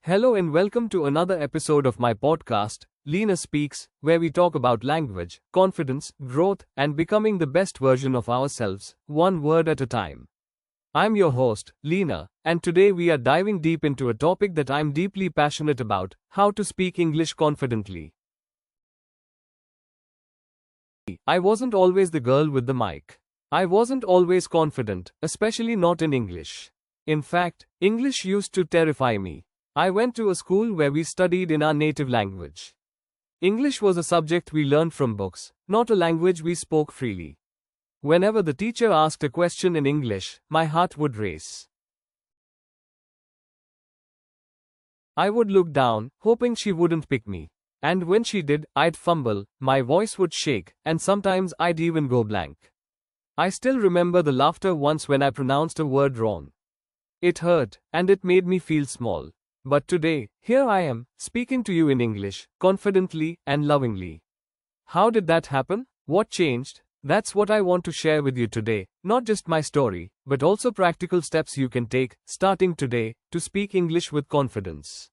Hello and welcome to another episode of my podcast, Lena Speaks, where we talk about language, confidence, growth, and becoming the best version of ourselves, one word at a time. I'm your host, Lena, and today we are diving deep into a topic that I'm deeply passionate about: how to speak English confidently. I wasn't always the girl with the mic. I wasn't always confident, especially not in English. In fact, English used to terrify me. I went to a school where we studied in our native language. English was a subject we learned from books, not a language we spoke freely. Whenever the teacher asked a question in English, my heart would race. I would look down, hoping she wouldn't pick me. And when she did, I'd fumble, my voice would shake, and sometimes I'd even go blank. I still remember the laughter once when I pronounced a word wrong. It hurt, and it made me feel small. But today, here I am, speaking to you in English, confidently and lovingly. How did that happen? What changed? That's what I want to share with you today, not just my story, but also practical steps you can take, starting today, to speak English with confidence.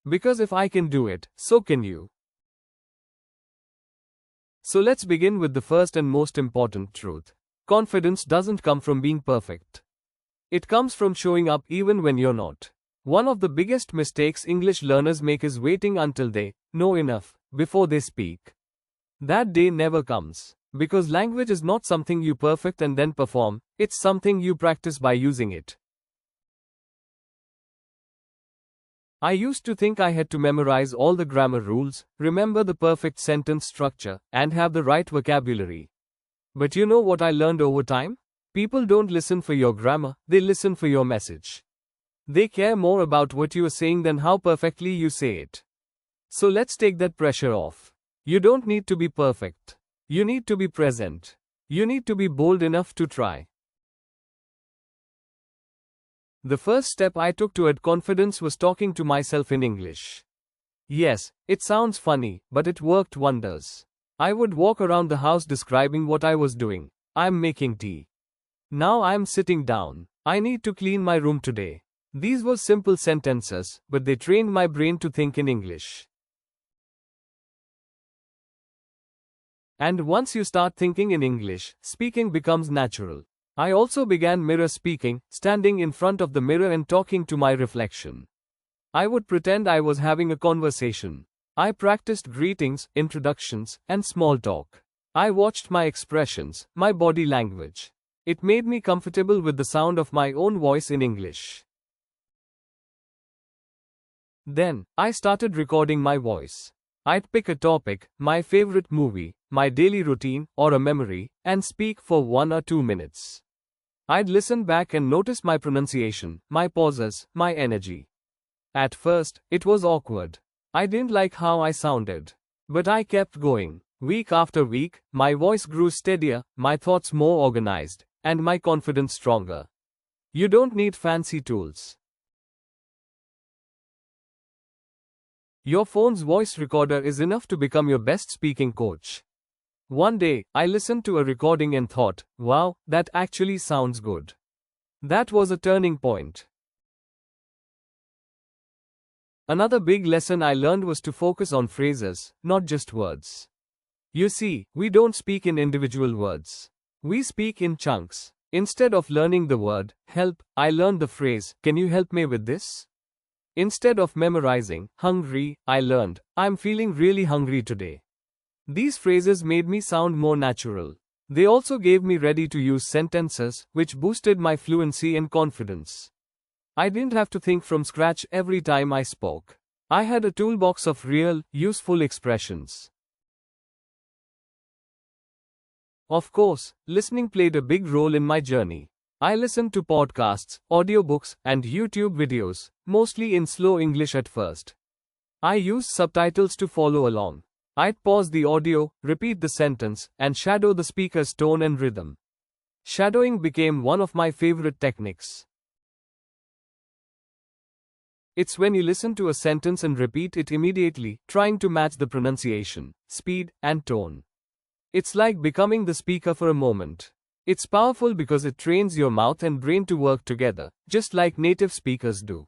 Because if I can do it, so can you. So let's begin with the first and most important truth. Confidence doesn't come from being perfect. It comes from showing up even when you're not. One of the biggest mistakes English learners make is waiting until they know enough before they speak. That day never comes, because language is not something you perfect and then perform, it's something you practice by using it. I used to think I had to memorize all the grammar rules, remember the perfect sentence structure, and have the right vocabulary. But you know what I learned over time? People don't listen for your grammar, they listen for your message. They care more about what you are saying than how perfectly you say it. So let's take that pressure off. You don't need to be perfect. You need to be present. You need to be bold enough to try. The first step I took toward confidence was talking to myself in English. Yes, it sounds funny, but it worked wonders. I would walk around the house describing what I was doing. I'm making tea. Now I'm sitting down. I need to clean my room today. These were simple sentences, but they trained my brain to think in English. And once you start thinking in English, speaking becomes natural. I also began mirror speaking, standing in front of the mirror and talking to my reflection. I would pretend I was having a conversation. I practiced greetings, introductions, and small talk. I watched my expressions, my body language. It made me comfortable with the sound of my own voice in English. Then, I started recording my voice. I'd pick a topic, my favorite movie, my daily routine, or a memory, and speak for 1 or 2 minutes. I'd listen back and notice my pronunciation, my pauses, my energy. At first, it was awkward. I didn't like how I sounded. But I kept going. Week after week, my voice grew steadier, my thoughts more organized, and my confidence stronger. You don't need fancy tools. Your phone's voice recorder is enough to become your best speaking coach. One day, I listened to a recording and thought, wow, that actually sounds good. That was a turning point. Another big lesson I learned was to focus on phrases, not just words. You see, we don't speak in individual words. We speak in chunks. Instead of learning the word, help, I learned the phrase, can you help me with this? Instead of memorizing, hungry, I learned, I'm feeling really hungry today. These phrases made me sound more natural. They also gave me ready-to-use sentences, which boosted my fluency and confidence. I didn't have to think from scratch every time I spoke. I had a toolbox of real, useful expressions. Of course, listening played a big role in my journey. I listened to podcasts, audiobooks, and YouTube videos, mostly in slow English at first. I used subtitles to follow along. I'd pause the audio, repeat the sentence, and shadow the speaker's tone and rhythm. Shadowing became one of my favorite techniques. It's when you listen to a sentence and repeat it immediately, trying to match the pronunciation, speed, and tone. It's like becoming the speaker for a moment. It's powerful because it trains your mouth and brain to work together, just like native speakers do.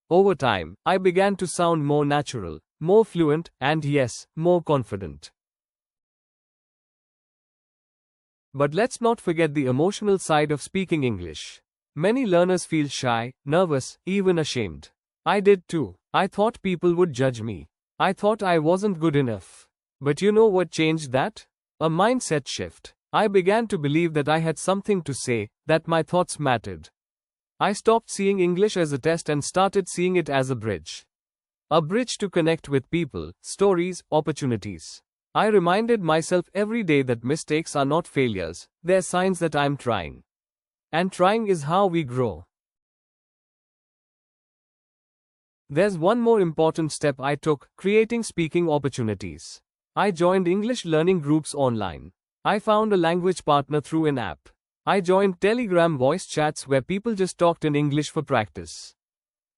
Over time, I began to sound more natural, more fluent, and yes, more confident. But let's not forget the emotional side of speaking English. Many learners feel shy, nervous, even ashamed. I did too. I thought people would judge me. I thought I wasn't good enough. But you know what changed that? A mindset shift. I began to believe that I had something to say, that my thoughts mattered. I stopped seeing English as a test and started seeing it as a bridge. A bridge to connect with people, stories, opportunities. I reminded myself every day that mistakes are not failures, they're signs that I'm trying. And trying is how we grow. There's one more important step I took, creating speaking opportunities. I joined English learning groups online. I found a language partner through an app. I joined Telegram voice chats where people just talked in English for practice.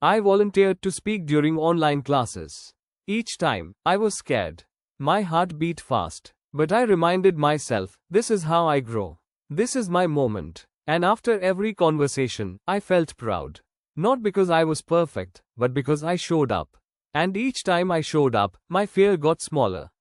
I volunteered to speak during online classes. Each time, I was scared. My heart beat fast. But I reminded myself, this is how I grow. This is my moment. And after every conversation, I felt proud. Not because I was perfect, but because I showed up. And each time I showed up, my fear got smaller.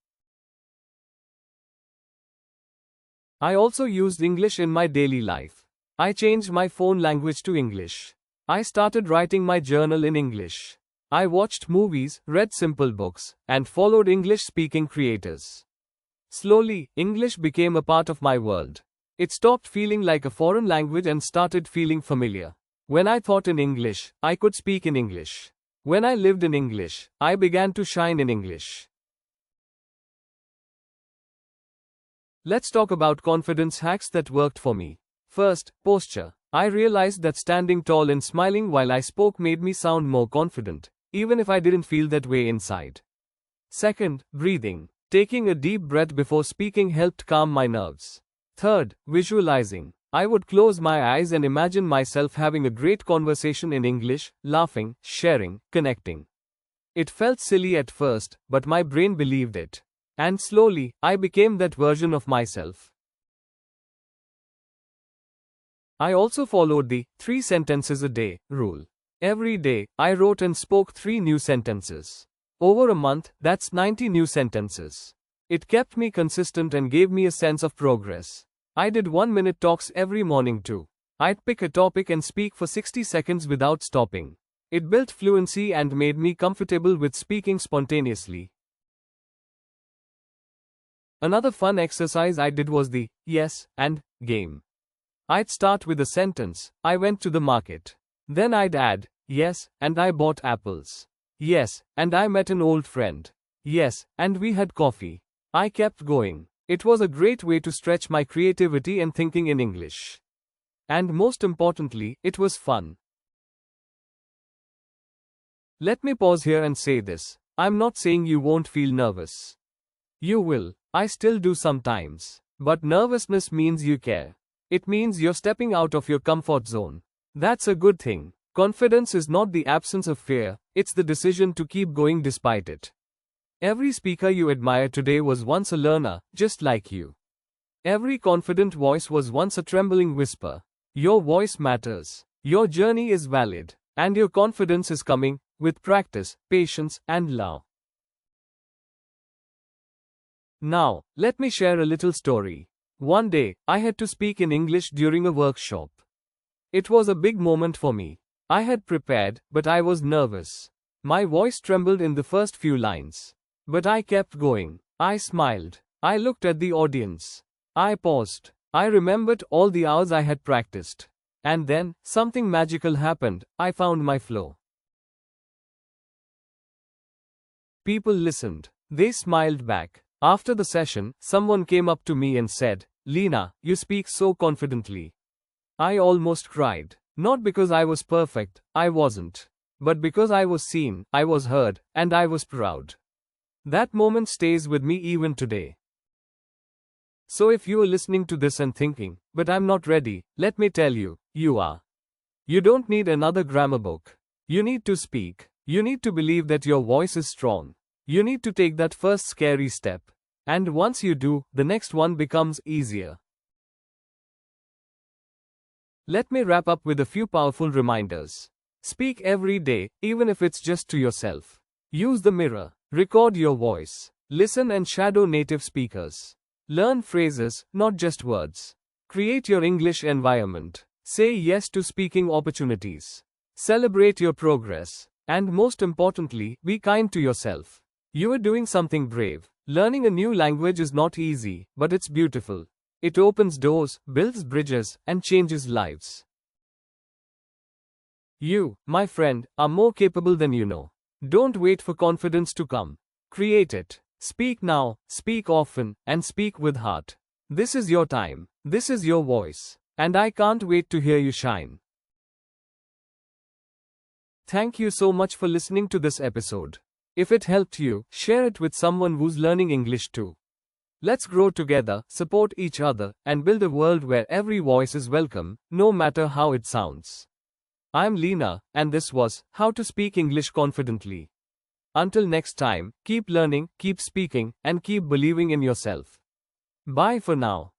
I also used English in my daily life. I changed my phone language to English. I started writing my journal in English. I watched movies, read simple books, and followed English-speaking creators. Slowly, English became a part of my world. It stopped feeling like a foreign language and started feeling familiar. When I thought in English, I could speak in English. When I lived in English, I began to shine in English. Let's talk about confidence hacks that worked for me. First, posture. I realized that standing tall and smiling while I spoke made me sound more confident, even if I didn't feel that way inside. Second, breathing. Taking a deep breath before speaking helped calm my nerves. Third, visualizing. I would close my eyes and imagine myself having a great conversation in English, laughing, sharing, connecting. It felt silly at first, but my brain believed it. And slowly, I became that version of myself. I also followed the 3 sentences a day rule. Every day, I wrote and spoke 3 new sentences. Over a month, that's 90 new sentences. It kept me consistent and gave me a sense of progress. I did 1-minute talks every morning too. I'd pick a topic and speak for 60 seconds without stopping. It built fluency and made me comfortable with speaking spontaneously. Another fun exercise I did was the yes and game. I'd start with a sentence, I went to the market. Then I'd add, yes, and I bought apples. Yes, and I met an old friend. Yes, and we had coffee. I kept going. It was a great way to stretch my creativity and thinking in English. And most importantly, it was fun. Let me pause here and say this. I'm not saying you won't feel nervous. You will. I still do sometimes. But nervousness means you care. It means you're stepping out of your comfort zone. That's a good thing. Confidence is not the absence of fear, it's the decision to keep going despite it. Every speaker you admire today was once a learner, just like you. Every confident voice was once a trembling whisper. Your voice matters. Your journey is valid. And your confidence is coming, with practice, patience, and love. Now, let me share a little story. One day, I had to speak in English during a workshop. It was a big moment for me. I had prepared, but I was nervous. My voice trembled in the first few lines. But I kept going. I smiled. I looked at the audience. I paused. I remembered all the hours I had practiced. And then, something magical happened. I found my flow. People listened. They smiled back. After the session, someone came up to me and said, "Lena, you speak so confidently." I almost cried. Not because I was perfect, I wasn't. But because I was seen, I was heard, and I was proud. That moment stays with me even today. So if you are listening to this and thinking, "But I'm not ready," let me tell you, you are. You don't need another grammar book. You need to speak. You need to believe that your voice is strong. You need to take that first scary step. And once you do, the next one becomes easier. Let me wrap up with a few powerful reminders. Speak every day, even if it's just to yourself. Use the mirror. Record your voice. Listen and shadow native speakers. Learn phrases, not just words. Create your English environment. Say yes to speaking opportunities. Celebrate your progress. And most importantly, be kind to yourself. You are doing something brave. Learning a new language is not easy, but it's beautiful. It opens doors, builds bridges, and changes lives. You, my friend, are more capable than you know. Don't wait for confidence to come. Create it. Speak now, speak often, and speak with heart. This is your time. This is your voice. And I can't wait to hear you shine. Thank you so much for listening to this episode. If it helped you, share it with someone who's learning English too. Let's grow together, support each other, and build a world where every voice is welcome, no matter how it sounds. I'm Lena, and this was How to Speak English Confidently. Until next time, keep learning, keep speaking, and keep believing in yourself. Bye for now.